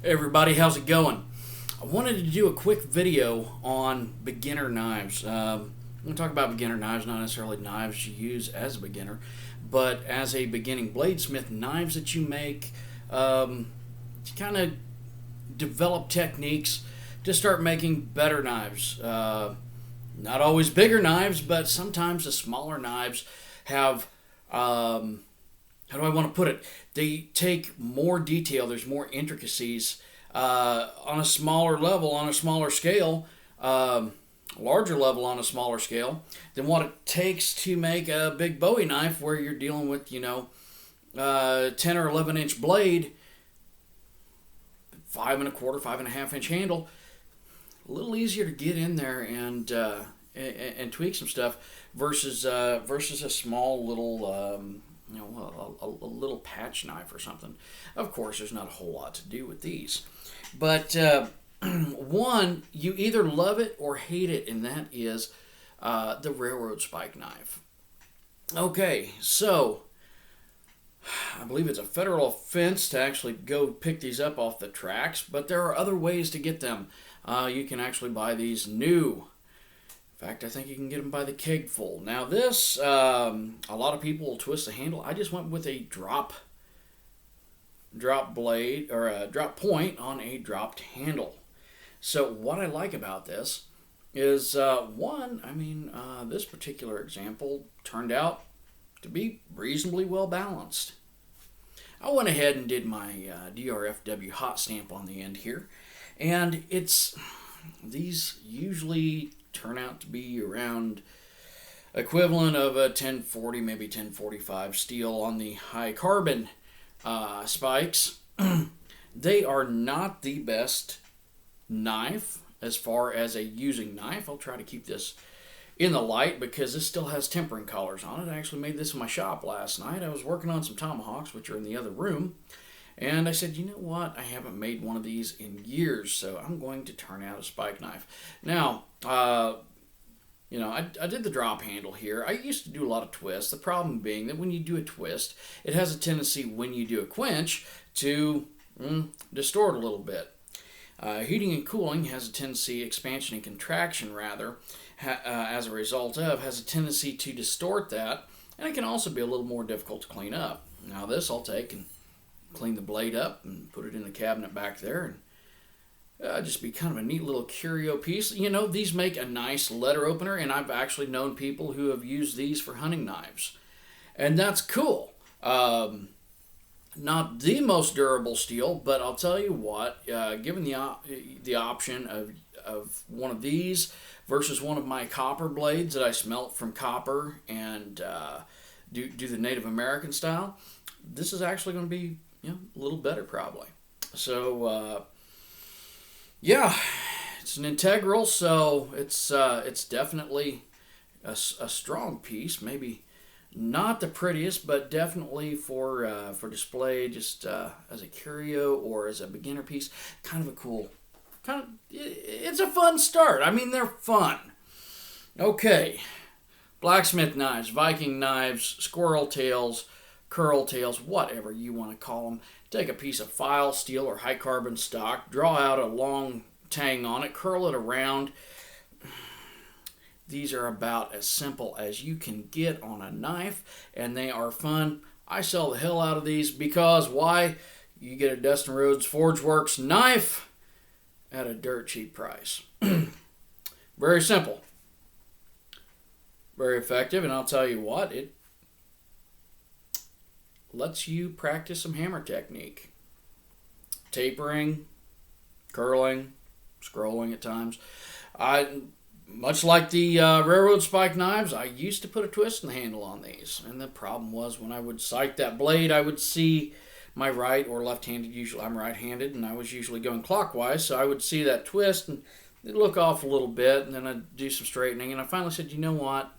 Hey everybody, how's it going? I wanted to do a quick video on beginner knives. I'm going to talk about beginner knives, not necessarily knives you use as a beginner, but as a beginning bladesmith, knives that you make to kind of develop techniques to start making better knives. Not always bigger knives, but sometimes the smaller knives have how do I want to put it? They take more detail. There's more intricacies on a smaller level, on a smaller scale, larger level on a smaller scale than what it takes to make a big Bowie knife, where you're dealing with 10 or 11 inch blade, 5 1/4, 5.5 inch handle. A little easier to get in there and tweak some stuff versus a small little. A little patch knife or something. Of course, there's not a whole lot to do with these. But one, you either love it or hate it, and that is the railroad spike knife. Okay, so I believe it's a federal offense to actually go pick these up off the tracks, but there are other ways to get them. You can actually buy these new. In fact, I think you can get them by the keg full. Now this, a lot of people will twist the handle. I just went with a drop blade, or a drop point on a dropped handle. So what I like about this is, this particular example turned out to be reasonably well balanced. I went ahead and did my DRFW hot stamp on the end here, and these usually turn out to be around equivalent of a 1040, maybe 1045 steel on the high carbon spikes. They are not the best knife as far as a using knife. I'll try to keep this in the light because this still has tempering collars on it. I actually made this in my shop last night. I was working on some tomahawks, which are in the other room, and I said, you know what, I haven't made one of these in years, so I'm going to turn out a spike knife. Now, I did the drop handle here. I used to do a lot of twists. The problem being that when you do a twist, it has a tendency, when you do a quench, to distort a little bit. Heating and cooling has a tendency, expansion and contraction rather, as a result of, has a tendency to distort that, and it can also be a little more difficult to clean up. Now this I'll take and clean the blade up and put it in the cabinet back there, and just be kind of a neat little curio piece. These make a nice letter opener, and I've actually known people who have used these for hunting knives, and that's cool. Not the most durable steel, but I'll tell you what, given the option of one of these versus one of my copper blades that I smelt from copper and do the Native American style, this is actually going to be a little better probably. So it's an integral, so it's definitely a strong piece. Maybe not the prettiest, but definitely for display, just as a curio or as a beginner piece. Kind of a cool, it's a fun start. I mean, they're fun. Okay, blacksmith knives, Viking knives, squirrel tails, curl tails, whatever you want to call them. Take a piece of file steel or high carbon stock, draw out a long tang on it, curl it around. These are about as simple as you can get on a knife, and they are fun. I sell the hell out of these because why? You get a Dustin Rhodes Forge Works knife at a dirt cheap price. Very simple. Very effective, and I'll tell you what, it lets you practice some hammer technique. Tapering, curling, scrolling at times. Much like the railroad spike knives, I used to put a twist in the handle on these. And the problem was when I would sight that blade, I would see my right or left-handed, usually I'm right-handed, and I was usually going clockwise, so I would see that twist and it'd look off a little bit, and then I'd do some straightening. And I finally said, you know what?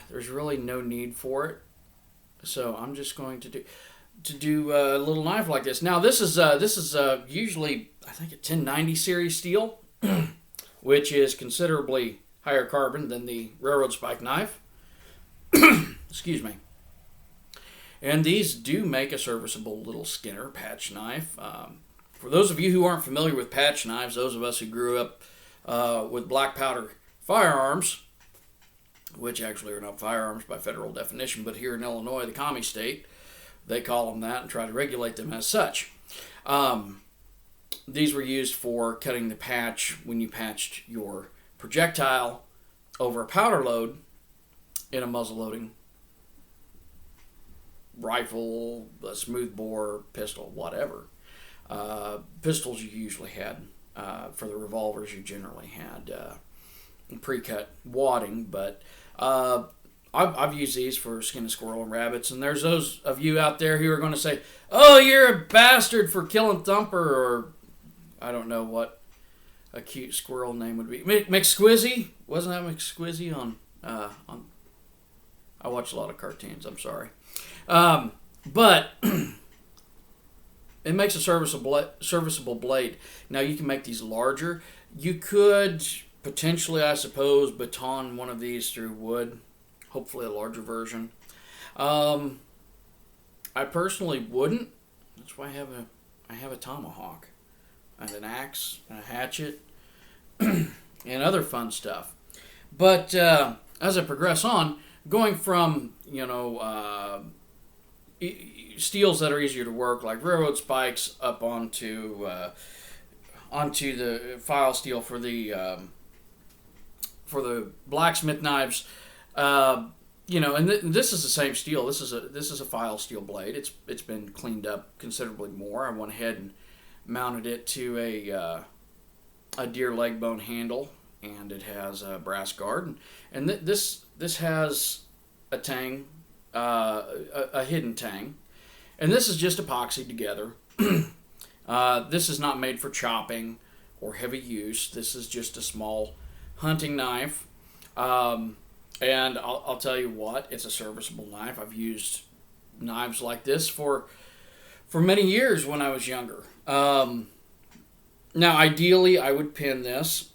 There's really no need for it. So I'm just going to do a little knife like this. Now this is usually, I think, a 1090 series steel, which is considerably higher carbon than the railroad spike knife. Excuse me. And these do make a serviceable little Skinner patch knife. For those of you who aren't familiar with patch knives, those of us who grew up with black powder firearms, which actually are not firearms by federal definition, but here in Illinois, the commie state, they call them that and try to regulate them as such. These were used for cutting the patch when you patched your projectile over a powder load in a muzzle-loading rifle, a smoothbore, pistol, whatever. Pistols you usually had. For the revolvers you generally had pre-cut wadding, but I've used these for skinning squirrel and rabbits, and there's those of you out there who are going to say, oh, you're a bastard for killing Thumper, or I don't know what a cute squirrel name would be. McSquizzy? Wasn't that McSquizzy on I watch a lot of cartoons, I'm sorry. But it makes a serviceable blade. Now you can make these larger. You could potentially, I suppose, baton one of these through wood. Hopefully a larger version. I personally wouldn't. That's why I have a tomahawk and an axe and a hatchet and other fun stuff. But as I progress on, going from steels that are easier to work, like railroad spikes, up onto the file steel for the blacksmith knives. And this is the same steel. This is a file steel blade. It's been cleaned up considerably more. I went ahead and mounted it to a deer leg bone handle, and it has a brass guard. And this has a tang, a hidden tang, and this is just epoxied together. This is not made for chopping or heavy use. This is just a small hunting knife. And I'll tell you what, it's a serviceable knife. I've used knives like this for many years when I was younger. Now, ideally, I would pin this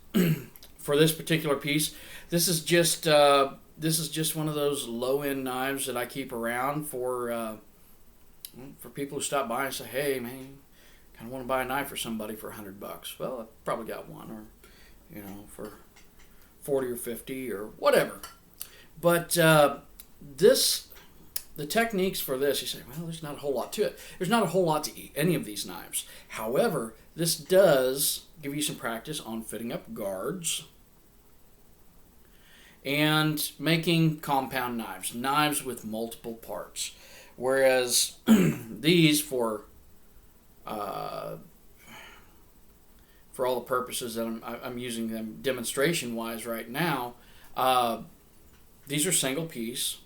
for this particular piece. This is just one of those low-end knives that I keep around for people who stop by and say, "Hey, man, kind of want to buy a knife for somebody for $100." Well, I probably got one, or for 40 or 50 or whatever. But the techniques for this, you say, well, there's not a whole lot to it. There's not a whole lot to any of these knives. However, this does give you some practice on fitting up guards and making compound knives with multiple parts. Whereas these, for all the purposes that I'm using them demonstration-wise right now, these are single piece.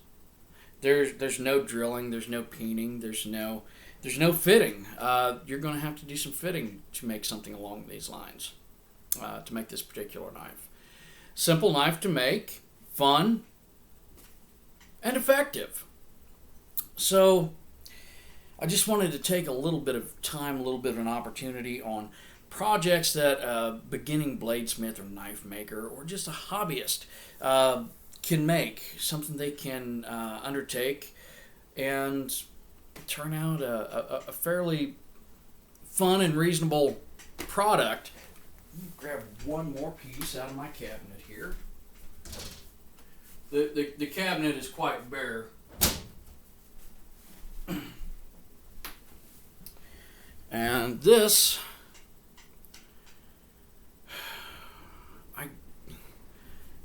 There's no drilling, there's no peening, there's no fitting. You're going to have to do some fitting to make something along these lines, to make this particular knife. Simple knife to make, fun, and effective. So I just wanted to take a little bit of time, a little bit of an opportunity on projects that a beginning bladesmith or knife maker or just a hobbyist can make, something they can undertake and turn out a fairly fun and reasonable product. Let me grab one more piece out of my cabinet here. The cabinet is quite bare. And this,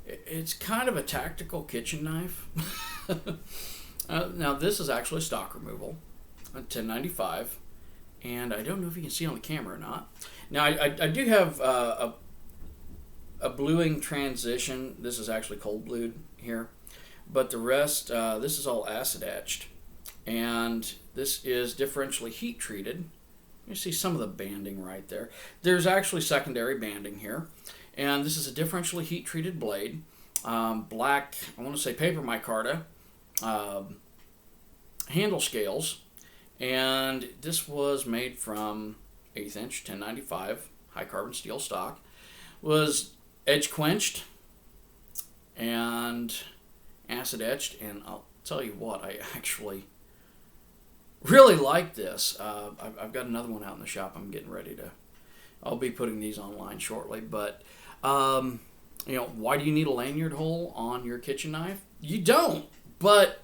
it's kind of a tactical kitchen knife. Now this is actually stock removal, a 1095, and I don't know if you can see on the camera or not. Now I do have a bluing transition. This is actually cold blued here, but the rest, this is all acid etched, and this is differentially heat treated. You see some of the banding right there. There's actually secondary banding here, and this is a differentially heat treated blade. Black, I want to say paper micarta, handle scales, and this was made from 1/8 inch 1095 high carbon steel stock. Was edge quenched and acid etched, and I'll tell you what, I actually really like this. I've got another one out in the shop. I'm getting ready to. I'll be putting these online shortly. But why do you need a lanyard hole on your kitchen knife? You don't. But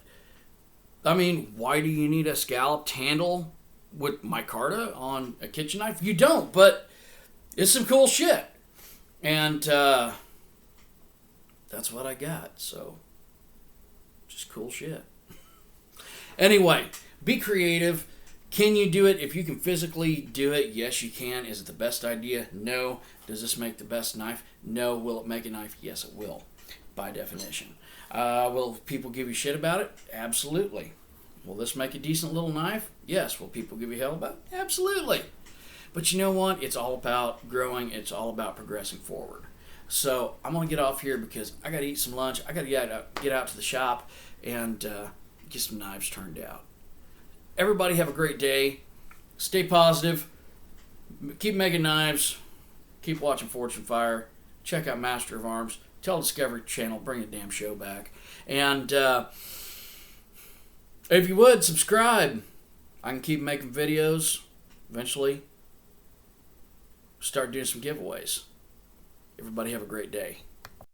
I mean, why do you need a scalloped handle with micarta on a kitchen knife? You don't. But it's some cool shit, and that's what I got. So just cool shit. Anyway, be creative. Can you do it? If you can physically do it, yes, you can. Is it the best idea? No. Does this make the best knife? No. Will it make a knife? Yes, it will, by definition. Will people give you shit about it? Absolutely. Will this make a decent little knife? Yes. Will people give you hell about it? Absolutely. But you know what? It's all about growing. It's all about progressing forward. So I'm going to get off here because I got to eat some lunch. I got to get out to the shop and get some knives turned out. Everybody have a great day. Stay positive. Keep making knives. Keep watching Fortune Fire. Check out Master of Arms. Tell Discovery Channel, bring the damn show back. And if you would, subscribe. I can keep making videos. Eventually, start doing some giveaways. Everybody have a great day.